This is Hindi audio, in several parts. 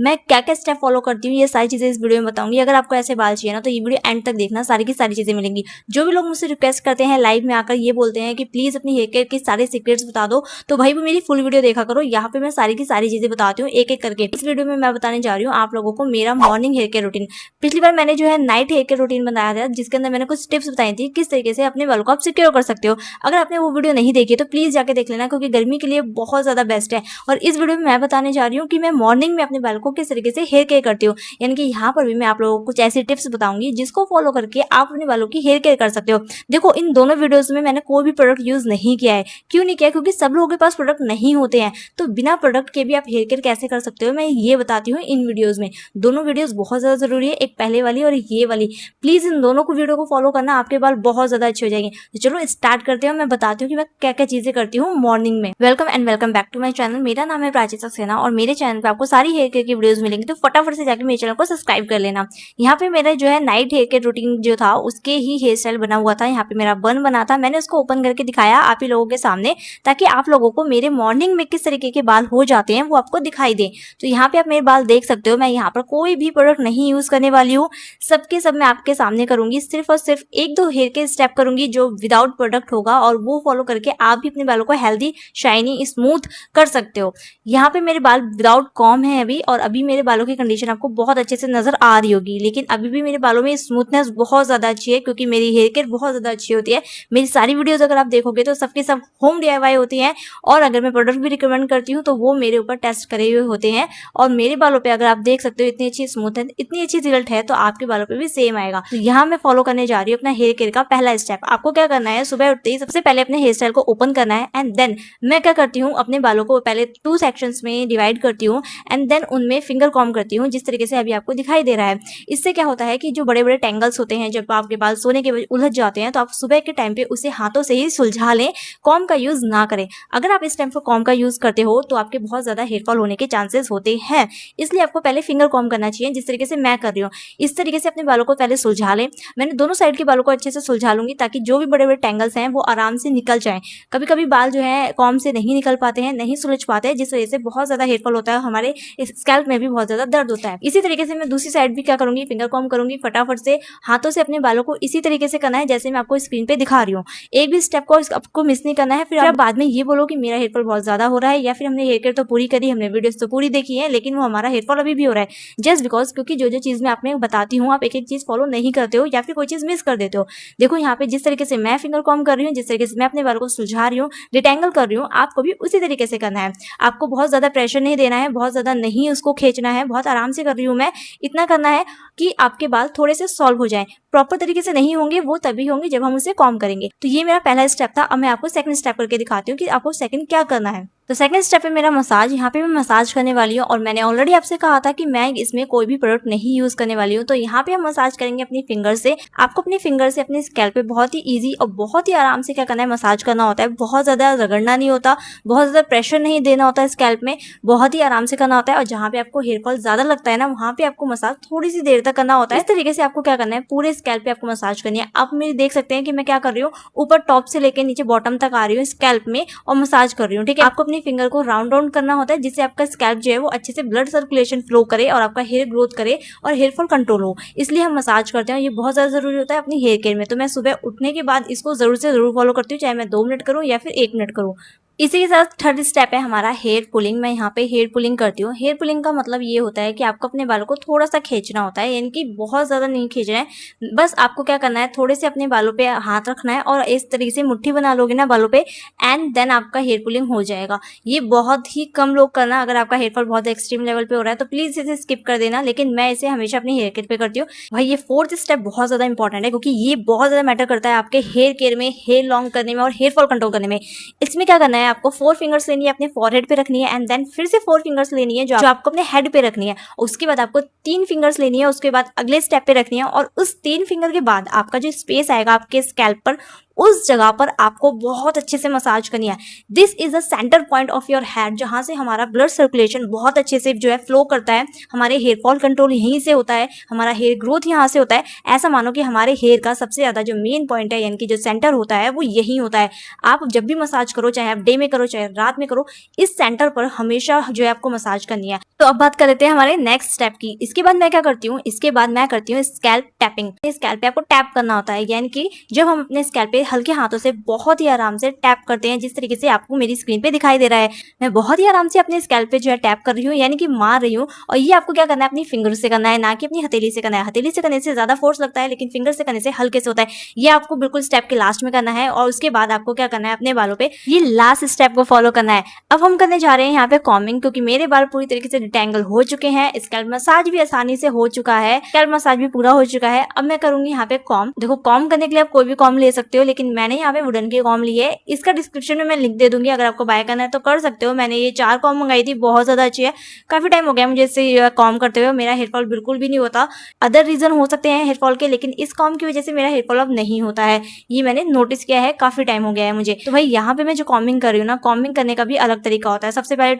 मैं क्या क्या स्टेप फॉलो करती हूँ, ये सारी चीजें इस वीडियो में बताऊंगी। अगर आपको ऐसे बाल चाहिए ना तो ये वीडियो एंड तक देखना, सारी की सारी चीजें मिलेंगी। जो भी लोग मुझसे रिक्वेस्ट करते हैं लाइव में आकर, ये बोलते हैं कि प्लीज अपनी हेयर केयर के सारे सीक्रेट्स बता दो, तो भाई वो मेरी फुल वीडियो देखा करो। यहाँ पे मैं सारी की सारी चीजें बताती हूँ एक एक करके। इस वीडियो में मैं बताने जा रही हूँ आप लोगों को मेरा मॉर्निंग हेयर केयर रूटीन। पिछली बार मैंने जो है नाइट हेयर केयर रूटीन बनाया था, जिसके अंदर मैंने कुछ टिप्स बताई थी किस तरीके से अपने बालों को आप सिक्योर कर सकते हो। अगर आपने वो वीडियो नहीं देखी तो प्लीज जाके देख लेना, क्योंकि गर्मी के लिए बहुत ज्यादा बेस्ट है। और इस वीडियो में मैं बताने जा रही हूँ कि मैं मॉर्निंग में अपने बालों को किस तरीके से हेयर केयर करती हूँ। यानी कि यहाँ पर भी मैं आप लोगों को कुछ ऐसी टिप्स बताऊंगी जिसको फॉलो करके आप अपने बालों की हेयर केयर कर सकते हो। देखो, इन दोनों वीडियोस में मैंने कोई भी प्रोडक्ट यूज नहीं किया है। क्यों नहीं किया? क्योंकि सब लोगों के पास प्रोडक्ट नहीं होते हैं। तो बिना प्रोडक्ट के भी आप हेयर केयर कैसे कर सकते हो, मैं ये बताती हूँ इन वीडियोज में। दोनों वीडियोस बहुत ज्यादा जरूरी है, एक पहले वाली और ये वाली। प्लीज इन दोनों को वीडियो को फॉलो करना, आपके बाल बहुत ज्यादा अच्छे हो जाएंगे। तो चलो स्टार्ट करते हैं। मैं बताती हूँ कि मैं क्या क्या चीजें करती हूँ मॉर्निंग में। Welcome and welcome back to my channel. मेरा नाम है प्राची सक्सेना और मेरे चैनल पे आपको सारी हेयर केयर की वीडियोस मिलेंगी। तो फटाफट से जाकर मेरे चैनल को सब्सक्राइब कर लेना। यहाँ पे मेरा जो है नाइट हेयर केयर रूटीन जो था उसके ही हेयर स्टाइल बना हुआ था। यहाँ पे मेरा बन बना था, मैंने उसको ओपन करके दिखाया आप ही लोगों के सामने, ताकि आप लोगों को मेरे मॉर्निंग में किस तरीके के बाल हो जाते हैं वो आपको दिखाई दे। तो यहाँ पे आप मेरे बाल देख सकते हो। मैं यहाँ पर कोई भी प्रोडक्ट नहीं यूज करने वाली हूँ, सबके सब मैं आपके सामने करूंगी। सिर्फ और सिर्फ एक दो हेयर के स्टेप करूंगी जो विदाउट प्रोडक्ट होगा, और वो फॉलो करके आप भी अपने बालों को हेल्दी, शाइनी, स्मूथ कर सकते हो। यहाँ पे मेरे बाल विदाउट कॉम है अभी, और अभी मेरे बालों की कंडीशन आपको बहुत अच्छे से नजर आ रही होगी। लेकिन अभी भी मेरे बालों में स्मूथनेस बहुत ज्यादा अच्छी है, क्योंकि मेरी हेयर केयर बहुत ज्यादा अच्छी होती है। मेरी सारी वीडियोस अगर आप देखोगे तो सबके सब होम DIY होती हैं, और अगर मैं प्रोडक्ट भी रिकमेंड करती हूँ तो वो मेरे ऊपर टेस्ट करे हुए होते हैं। और मेरे बालों पे अगर आप देख सकते हो इतनी अच्छी स्मूथनेस, इतनी अच्छी रिजल्ट है, तो आपके बालों पे भी सेम आएगा। तो यहाँ मैं फॉलो करने जा रही हूँ अपना हेयर केयर का पहला स्टेप। आपको क्या करना है, सुबह उठते ही सबसे पहले अपने हेयर स्टाइल को ओपन करना है। एंड देन मैं क्या करती हूँ, अपने बालों को पहले 2 सेक्शंस में डिवाइड करती हूँ, एंड देन उनमें फिंगर कॉम्ब करती हूँ, जिस तरीके से अभी आपको दिखाई दे रहा है। इससे क्या होता है कि जो बड़े बड़े टेंगल्स होते हैं, जब आपके बाल सोने के उलझ जाते हैं, तो आप सुबह के टाइम पे उसे हाथों से ही सुलझा लें, कॉम्ब का यूज ना करें। अगर आप इस टाइम पर कॉम्ब का यूज करते हो तो आपके बहुत ज्यादा हेयर फॉल होने के चांसेस होते हैं। इसलिए आपको पहले फिंगर कॉम्ब करना चाहिए, जिस तरीके से मैं कर रही हूँ। इस तरीके से अपने बालों को पहले सुलझा लें। मैंने दोनों साइड के बालों को अच्छे से सुलझा लूंगी, ताकि जो भी बड़े बड़े टेंगल्स हैं वो आराम से निकल जाएं। कभी कभी बाल जो है कॉम्ब से नहीं निकल पाते हैं, नहीं सुलझ पाते हैं, जिस वजह से बहुत ज्यादा हेयर फॉल होता है, हमारे स्कैल्प में भी बहुत ज्यादा दर्द होता है। इसी तरीके से मैं दूसरी साइड भी क्या करूंगी, फिंगर कॉम्ब करूंगी। फटाफट से हाथों से अपने बालों को इसी तरीके से करना है जैसे मैं आपको स्क्रीन पे दिखा रही हूँ। एक भी स्टेप को आपको मिस नहीं करना है। फिर आप बाद में ये बोलो कि मेरा हेयर फॉल बहुत ज्यादा हो रहा है, या फिर हमने हेयर केयर तो पूरी करी, हमने वीडियोस तो पूरी देखी है, लेकिन वो हमारा हेयर फॉल अभी भी हो रहा है। जस्ट बिकॉज क्योंकि जो जो चीज मैं आपको बताती हूँ आप एक एक चीज फॉलो नहीं करते हो, या फिर कोई चीज मिस कर देते हो। देखो यहाँ पे जिस तरीके से मैं फिंगर कॉम्ब कर रही हूँ, जिस तरीके से मैं अपने बालों को सुलझा रही हूँ, डिटेंगल कर रही हूँ, आपको भी उसी तरीके से करना है। आपको बहुत ज्यादा प्रेशर नहीं देना है, बहुत ज्यादा नहीं उसको खींचना है, बहुत आराम से कर रही हूँ मैं। इतना करना है कि आपके बाल थोड़े से सॉल्व हो जाएं। प्रॉपर तरीके से नहीं होंगे, वो तभी होंगे जब हम उसे कॉम्ब करेंगे। तो ये मेरा पहला स्टेप था। अब मैं आपको सेकंड स्टेप करके दिखाती हूँ कि आपको सेकंड क्या करना है। तो सेकंड स्टेप है मेरा मसाज। यहाँ पे मैं मसाज करने वाली हूँ, और मैंने ऑलरेडी आपसे कहा था कि मैं इसमें कोई भी प्रोडक्ट नहीं यूज करने वाली हूँ। तो यहाँ पे हम मसाज करेंगे अपनी फिंगर से। आपको अपनी फिंगर से अपने स्कैल्प पे बहुत ही इजी और बहुत ही आराम से क्या करना है, मसाज करना होता है। बहुत ज्यादा रगड़ना नहीं होता, बहुत ज्यादा प्रेशर नहीं देना होता है स्कैल्प में, बहुत ही आराम से करना होता है। और जहाँ पे आपको हेयर फॉल ज्यादा लगता है ना, वहाँ पे आपको मसाज थोड़ी सी देर तक करना होता है। इस तरीके से आपको क्या करना है, पूरे स्कैल्प पे आपको मसाज करनी है। आप मेरे देख सकते हैं कि मैं क्या कर रही हूँ, ऊपर टॉप से लेकर नीचे बॉटम तक आ रही हूँ स्कैल्प में, और मसाज कर रही हूँ। ठीक है, आपको अपनी फिंगर को राउंड करना होता है, जिससे आपका स्कैल्प जो है वो अच्छे से ब्लड सर्कुलेशन फ्लो करे, और आपका हेयर ग्रोथ करे, और हेयर फॉल कंट्रोल हो। इसलिए हम मसाज करते हैं, ये बहुत ज्यादा जरूरी होता है अपनी हेयर केयर में। तो मैं सुबह उठने के बाद इसको जरूर से जरूर फॉलो करती हूँ, चाहे मैं 2 मिनट करूँ या फिर 1 मिनट करूँ। इसी के साथ थर्ड स्टेप है हमारा हेयर पुलिंग। मैं यहाँ पे हेयर पुलिंग करती हूँ। हेयर पुलिंग का मतलब ये होता है कि आपको अपने बालों को थोड़ा सा खींचना होता है, यानी कि बहुत ज्यादा नहीं खींचना है। बस आपको क्या करना है, थोड़े से अपने बालों पे हाथ रखना है, और इस तरीके से मुट्ठी बना लोगे ना बालों पे, एंड देन आपका हेयर पुलिंग हो जाएगा। ये बहुत ही कम लोग करना। अगर आपका हेयर फॉल बहुत एक्सट्रीम लेवल पे हो रहा है तो प्लीज इसे स्किप कर देना, लेकिन मैं इसे हमेशा अपनी हेयर केयर पे करती हूँ। भाई ये फोर्थ स्टेप बहुत ज्यादा इंपॉर्टेंट है, क्योंकि ये बहुत ज्यादा मैटर करता है आपके हेयर केयर में, हेयर लॉन्ग करने में, और हेयर फॉल कंट्रोल करने में। इसमें क्या करना है, आपको 4 फिंगर्स लेनी है, अपने फॉरहेड पे रखनी है, एंड देन फिर से 4 फिंगर्स लेनी है जो आपको अपने हेड पे रखनी है। उसके बाद आपको 3 फिंगर्स लेनी है, उसके बाद अगले स्टेप पे रखनी है, और उस 3 फिंगर के बाद आपका जो स्पेस आएगा आपके स्कैल्प पर, उस जगह पर आपको बहुत अच्छे से मसाज करनी है। This is the centre point of your head, जहाँ से हमारा ब्लड सर्कुलेशन बहुत अच्छे से जो है फ्लो करता है। हमारे हेयर फॉल कंट्रोल यहीं से होता है, हमारा हेयर ग्रोथ यहाँ से होता है। ऐसा मानो कि हमारे हेयर का सबसे ज़्यादा जो मेन पॉइंट है, यानी कि जो सेंटर होता है, वो यही होता है। आप जब भी मसाज करो, चाहे आप डे में करो चाहे रात में करो, इस सेंटर पर हमेशा जो है आपको मसाज करनी है। तो अब बात कर लेते हैं हमारे नेक्स्ट स्टेप की। इसके बाद मैं क्या करती हूँ, इसके बाद मैं करती हूँ स्कैल्प टैपिंग। स्कैल्प पे आपको टैप करना होता है, यानी कि जब हम अपने स्कैल्प पे हल्के हाथों से बहुत ही आराम से टैप करते हैं, जिस तरीके से आपको मेरी स्क्रीन पे दिखाई दे रहा है, मैं बहुत ही आराम से अपने स्कैल्प पे जो है टैप कर रही हूँ, यानी कि मार रही हूँ। और ये आपको क्या करना है, अपनी फिंगर से करना है, ना कि अपनी हथेली से करना है। हथेली से करने से ज्यादा फोर्स लगता है, लेकिन फिंगर से करने से हल्के से होता है। ये आपको बिल्कुल स्टेप के लास्ट में करना है, और उसके बाद आपको क्या करना है, अपने बालों पे ये लास्ट स्टेप को फॉलो करना है। अब हम करने जा रहे हैं यहाँ पे कॉमिंग, क्योंकि मेरे बाल पूरी तरीके से डिटेंगल हो चुके हैं। स्कैल्प मसाज भी आसानी से हो चुका है, स्कैल्प मसाज भी पूरा हो चुका है। अब मैं करूंगी यहाँ पे कॉम। देखो, कॉम करने के लिए आप कोई भी कॉम ले सकते हो, लेकिन मैंने यहाँ पे वुडन की कॉम ली है। इसका डिस्क्रिप्शन में मैं लिंक दे दूंगी, अगर आपको बाय करना है तो कर सकते हो। मैंने ये 4 कॉम मंगाई थी, बहुत ज्यादा अच्छी है। काफी टाइम हो गया मुझे इससे कॉम करते हुए, मेरा हेयर फॉल बिल्कुल भी नहीं होता। अदर रीजन हो सकते हैं हेयर फॉल के, लेकिन इस कॉम की वजह से मेरा हेयर फॉल अब नहीं होता है। ये मैंने नोटिस किया है, काफी टाइम हो गया है मुझे। तो भाई यहाँ पे मैं जो कॉमिंग कर रही हूँ ना, कॉमिंग करने का भी अलग तरीका होता है। सबसे पहले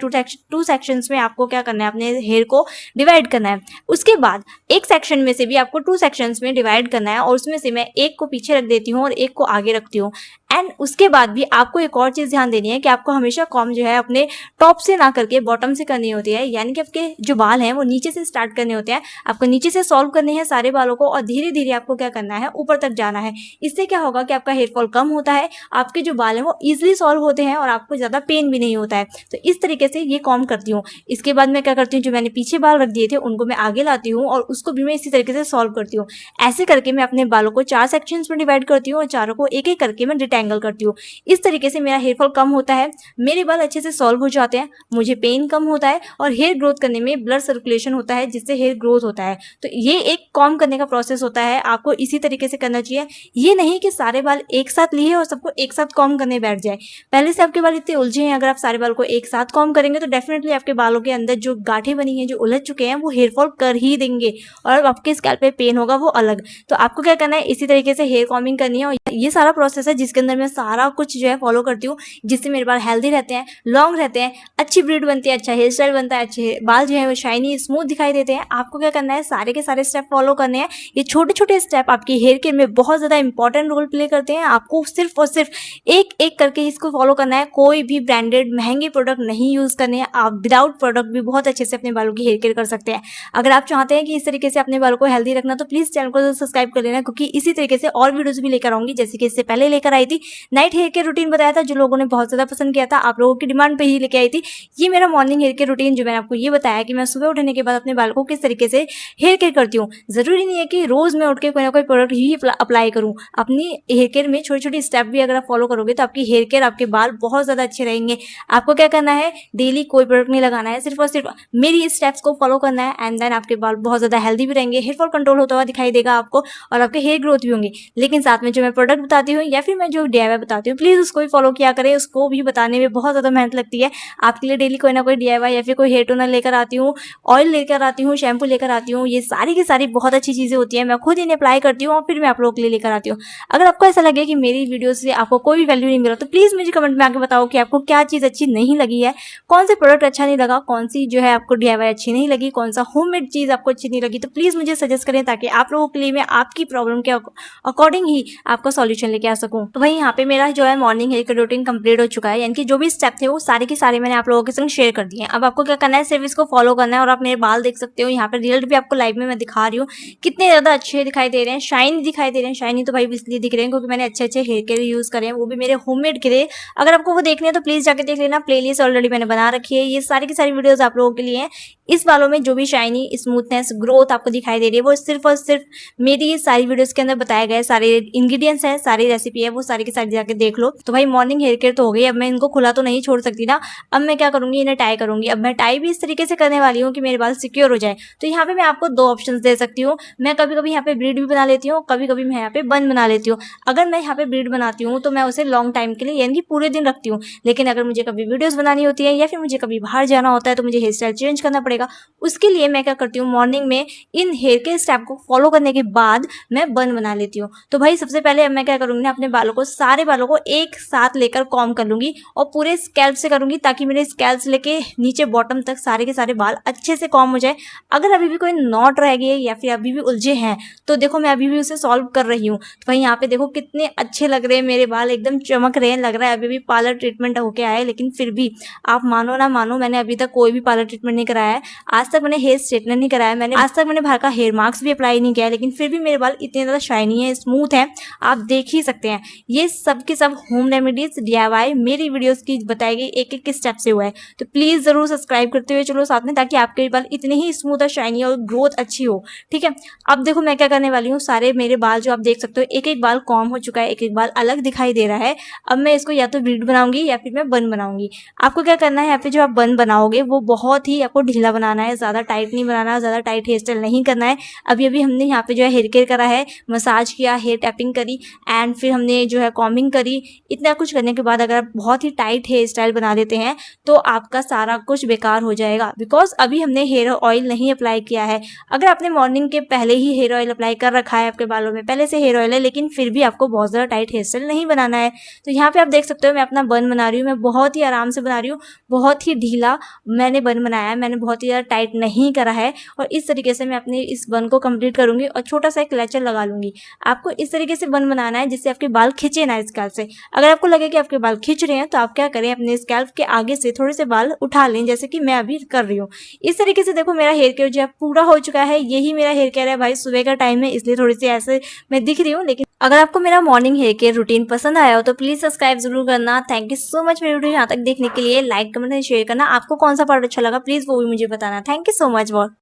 टू सेक्शंस में आपको क्या करना है, अपने हेयर को डिवाइड करना है। उसके बाद एक सेक्शन में से भी आपको 2 सेक्शंस में डिवाइड करना है, और उसमें से मैं एक को पीछे रख देती हूँ और एक को आगे रखती हूँ। एंड उसके बाद भी आपको एक और चीज ध्यान देनी है कि आपको हमेशा कॉम जो है अपने टॉप से ना करके बॉटम से करनी होती है, यानी कि आपके जो बाल हैं वो नीचे से स्टार्ट करने होते हैं। आपको नीचे से सॉल्व करने हैं सारे बालों को, और धीरे धीरे आपको क्या करना है, ऊपर तक जाना है। इससे क्या होगा कि आपका हेयर फॉल कम होता है, आपके जो बाल हैं वो इजिली सॉल्व होते हैं, और आपको ज्यादा पेन भी नहीं होता है। तो इस तरीके से ये कॉम करती हूँ। इसके बाद मैं क्या करती हूँ, जो मैंने पीछे बाल रख दिए थे उनको मैं आगे लाती हूँ, और उसको भी मैं इसी तरीके से सॉल्व करती हूँ। ऐसे करके मैं अपने बालों को 4 सेक्शंस में डिवाइड करती हूँ, और चारों को एक एक करके मैं डिटेंगल करती हूँ। इस तरीके से मेरा हेयर फॉल कम होता है, मेरे बाल अच्छे से सॉल्व हो जाते हैं, मुझे पेन कम होता है, और हेयर ग्रोथ करने में ब्लड सर्कुलेशन होता है, जिससे हेयर ग्रोथ होता है। तो ये एक कॉम करने का प्रोसेस होता है, आपको इसी तरीके से करना चाहिए। ये नहीं कि सारे बाल एक साथ लिए और सबको एक साथ कॉम करने बैठ जाए। पहले से आपके बाल इतने उलझे हैं, अगर आप सारे बाल को एक साथ कॉम करेंगे तो डेफिनेटली आपके बालों के अंदर जो गांठें बनी हैं, जो उलझ चुके हैं, वो हेयर फॉल कर ही देंगे, और आपके स्कैल्प पे पेन होगा वो अलग। तो आपको क्या करना है, इसी तरीके से हेयर कॉमिंग करनी है। और ये सारा प्रोसेस है जिसके अंदर मैं सारा कुछ जो है फॉलो करती हूँ, जिससे मेरे बाल हेल्दी रहते हैं, लॉन्ग रहते हैं, अच्छी ब्रीड बनती है, अच्छा हेयर स्टाइल बनता है, अच्छे बाल जो है वो शाइनी स्मूथ दिखाई देते हैं। आपको क्या करना है, सारे के सारे स्टेप फॉलो करने हैं। ये छोटे छोटे स्टेप आपकी हेयर केयर में बहुत ज़्यादा इंपॉर्टेंट रोल प्ले करते हैं। आपको सिर्फ और सिर्फ एक एक करके इसको फॉलो करना है। कोई भी ब्रांडेड महंगे प्रोडक्ट नहीं यूज़ करने हैं। आप विदाउट प्रोडक्ट भी बहुत अच्छे से अपने बालों की हेयर केयर कर सकते हैं। अगर आप चाहते हैं कि इस तरीके से अपने बालों को हेल्दी रखना, तो प्लीज़ चैनल को सब्सक्राइब कर लेना, क्योंकि इसी तरीके से और वीडियोज़ भी लेकर आऊँगी। जैसे कि इससे पहले लेकर आई थी नाइट हेयर केयर रूटीन बताया था, जो लोगों ने बहुत ज़्यादा पसंद किया था, आप लोगों की डिमांड पे ही लेके आई थी। ये मेरा मॉर्निंग हेयर केयर रूटीन, जो मैंने आपको ये बताया कि मैं सुबह उठने के बाद अपने बालों को किस तरीके से हेयर केयर करती हूँ। ज़रूरी नहीं है कि रोज़ मैं उठ के कोई ना कोई प्रोडक्ट ही अप्लाई करूँ। अपनी हेयर केयर में छोटी छोटी स्टेप भी अगर आप फॉलो करोगे तो आपकी हेयर केयर, आपके बाल बहुत ज़्यादा अच्छे रहेंगे। आपको क्या करना है, डेली कोई प्रोडक्ट नहीं लगाना है, सिर्फ और सिर्फ मेरी स्टेप्स को फॉलो करना है, एंड देन आपके बाल बहुत ज़्यादा हेल्दी भी रहेंगे, हेयर फॉल कंट्रोल होता हुआ दिखाई देगा आपको, और आपके हेयर ग्रोथ भी होंगे। लेकिन साथ में जो मैं प्रोडक्ट बताती हूँ या फिर मैं जो DIY बताती हूँ, प्लीज़ उसको भी फॉलो किया करें। उसको भी बताने में बहुत ज़्यादा मेहनत लगती है। आपके लिए डेली कोई ना कोई DIY या फिर कोई हेयर टोनर लेकर आती हूँ, ऑयल लेकर आती हूँ, शैम्पू लेकर आती हूँ। ये सारी की सारी बहुत अच्छी चीज़ें होती हैं, मैं खुद इन्हें अप्लाई करती हूँ और फिर मैं आप लोगों के लिए लेकर आती हूँ। अगर आपको ऐसा लगे कि मेरी वीडियो से आपको कोई भी वैल्यू नहीं मिला, तो प्लीज़ मुझे कमेंट में आके बताओ कि आपको क्या चीज़ अच्छी नहीं लगी है, कौन से प्रोडक्ट अच्छा नहीं लगा, कौन सी जो है आपको DIY अच्छी नहीं लगी, कौन सा होममेड चीज़ आपको अच्छी नहीं लगी। तो प्लीज़ मुझे सजेस्ट करें, ताकि आप लोगों के लिए मैं आपकी प्रॉब्लम के अकॉर्डिंग ही आपका सॉल्यूशन लेके आ सकूँ। तो भाई यहाँ पे मेरा जो है morning here care routine complete हो चुका है, यानी कि जो भी स्टेप थे वो सारे के सारे मैंने आप लोगों के संग शेयर कर दिए हैं। अब आपको क्या करना है, सिर्फ इसको फॉलो करना है, और आप मेरे बाल देख सकते हो। यहाँ पे रिजल्ट भी आपको लाइव में मैं दिखा रही हूँ, कितने ज़्यादा अच्छे दिखाई दे रहे हैं, शाइनी दिखाई दे रहे हैं। शाइनी तो भाई इसलिए दिख रहे हैं क्योंकि मैंने अच्छे अच्छे हेयर केयर यूज़ करे हैं, वो भी मेरे होममेड के। अगर आपको वो देखने हैं तो प्लीज़ जाके देख लेना, प्लेलिस्ट ऑलरेडी मैंने बना रखी है। ये सारी की सारी वीडियोज़ आप लोगों के लिए हैं। इस बालों में जो भी शाइनी, स्मूथनेस, ग्रोथ आपको दिखाई दे रही है, वो सिर्फ और सिर्फ मेरी ये सारी वीडियोस के अंदर बताए गए सारे इंग्रेडिएंट्स हैं, सारी रेसिपी है, वो सारी की सारी जाके देख लो। तो भाई मॉर्निंग हेयर केयर तो हो गई, अब मैं इनको खुला तो नहीं छोड़ सकती ना। अब मैं क्या करूंगी, इन्हें टाई करूंगी। अब मैं टाई भी इस तरीके से करने वाली हूँ कि मेरे बाल सिक्योर हो जाए। तो यहाँ पे मैं आपको 2 ऑप्शन दे सकती हूँ। मैं कभी कभी यहाँ पे ब्रीड भी बना लेती हूँ, कभी कभी मैं यहाँ पे बन बना लेती हूँ। अगर मैं यहाँ पे ब्रीड बनाती हूँ तो मैं उसे लॉन्ग टाइम के लिए, यानी कि पूरे दिन रखती हूँ। लेकिन अगर मुझे कभी वीडियोस बनानी होती है या फिर मुझे कभी बाहर जाना होता है तो मुझे हेयर स्टाइल चेंज करना पड़ेगा। उसके लिए मैं क्या करती हूँ, मॉर्निंग में इन हेयर के स्टेप को फॉलो करने के बाद मैं बन बना लेती हूँ। तो भाई सबसे पहले अब मैं क्या करूँगी ना, अपने बालों को सारे बालों को एक साथ लेकर कॉम्ब कर लूँगी और पूरे स्कैल्प से करूँगी ताकि मेरे स्कैल्प से लेके नीचे बॉटम तक सारे के सारे बाल अच्छे से कॉम्ब हो जाए। अगर अभी भी कोई नॉट रह गए या फिर अभी भी उलझे हैं तो देखो मैं अभी भी उसे सॉल्व कर रही हूँ। तो भाई यहाँ पे देखो कितने अच्छे लग रहे हैं मेरे बाल, एकदम चमक रहे हैं। लग रहा है अभी भी पार्लर ट्रीटमेंट होके आए, लेकिन फिर भी आप मानो ना मानो मैंने अभी तक कोई भी पार्लर ट्रीटमेंट नहीं कराया है। आज तक मैंने हेयर स्ट्रेटनर नहीं कराया, मैंने आज तक बाहर का हेयर मास्क भी अप्लाई नहीं किया है, लेकिन फिर भी मेरे बाल इतने ज़्यादा शाइनी है, स्मूथ है, आप देख ही सकते हैं। ये सब के सब होम रेमेडीज DIY मेरी वीडियोस की बताई गई एक एक स्टेप से हुआ है। तो प्लीज़ ज़रूर सब्सक्राइब करते हुए चलो साथ में, ताकि आपके बाल इतने ही स्मूथ और शाइनी और ग्रोथ अच्छी हो। ठीक है, अब देखो मैं क्या करने वाली हूँ, सारे मेरे बाल जो आप देख सकते हो एक एक बाल कॉम्ब हो चुका है, एक एक बाल अलग दिखाई दे रहा है। अब मैं इसको या तो ब्रीड बनाऊंगी या फिर मैं बन बनाऊंगी। आपको क्या करना है, यहाँ पे जो आप बन बनाओगे वो बहुत ही आपको ढीला बनाना है, ज़्यादा टाइट नहीं बनाना, ज़्यादा टाइट हेयर स्टाइल नहीं करना है। अभी अभी हमने यहाँ पे जो है हेयर केयर करा है, मसाज किया, हेयर टैपिंग करी एंड फिर हमने जो है कॉम्बिंग करी। इतना कुछ करने के बाद अगर आप बहुत ही टाइट हेयर स्टाइल बना देते हैं तो आपका सारा कुछ बेकार हो जाएगा, बिकॉज अभी हमने हेयर ऑयल नहीं अप्लाई किया है। अगर आपने मॉर्निंग के पहले ही हेयर ऑयल अप्लाई कर रखा है, आपके बालों में पहले से हेयर ऑयल है, लेकिन फिर भी आपको बहुत ज़्यादा टाइट हेयर स्टाइल नहीं बनाना है, तो यहाँ पे आप देख सकते हो मैं अपना बन बना रही हूँ। मैं बहुत ही आराम से बना रही हूँ, बहुत ही ढीला मैंने बन बनाया है, मैंने बहुत ही ज़्यादा टाइट नहीं करा है। और इस तरीके से मैं अपने इस बन को कंप्लीट करूँगी और छोटा सा एक क्लचर लगा लूँगी। आपको इस तरीके से बन बनाना है जिससे आपके बाल खींचे ना स्कैल्प से। अगर आपको लगे कि आपके बाल खींच रहे हैं तो आप क्या करें, अपने स्कैल्प के आगे से थोड़े से बाल उठा लें, जैसे कि मैं अभी कर रही हूँ। इस तरीके से देखो मेरा हेयर केयर जो है पूरा हो चुका है। यही मेरा हेयर केयर है भाई, सुबह का टाइम है इसलिए थोड़ी सी ऐसे मैं दिख रही हूँ। लेकिन अगर आपको मेरा मॉर्निंग हेयर केयर रूटीन पसंद आया हो तो प्लीज़ सब्सक्राइब जरूर करना। थैंक यू सो मच मेरी वीडियो यहाँ तक देखने के लिए। लाइक कमेंट एंड शेयर करना। आपको कौन सा पार्ट अच्छा लगा प्लीज़ वो भी मुझे बताना। थैंक यू सो मच बहुत।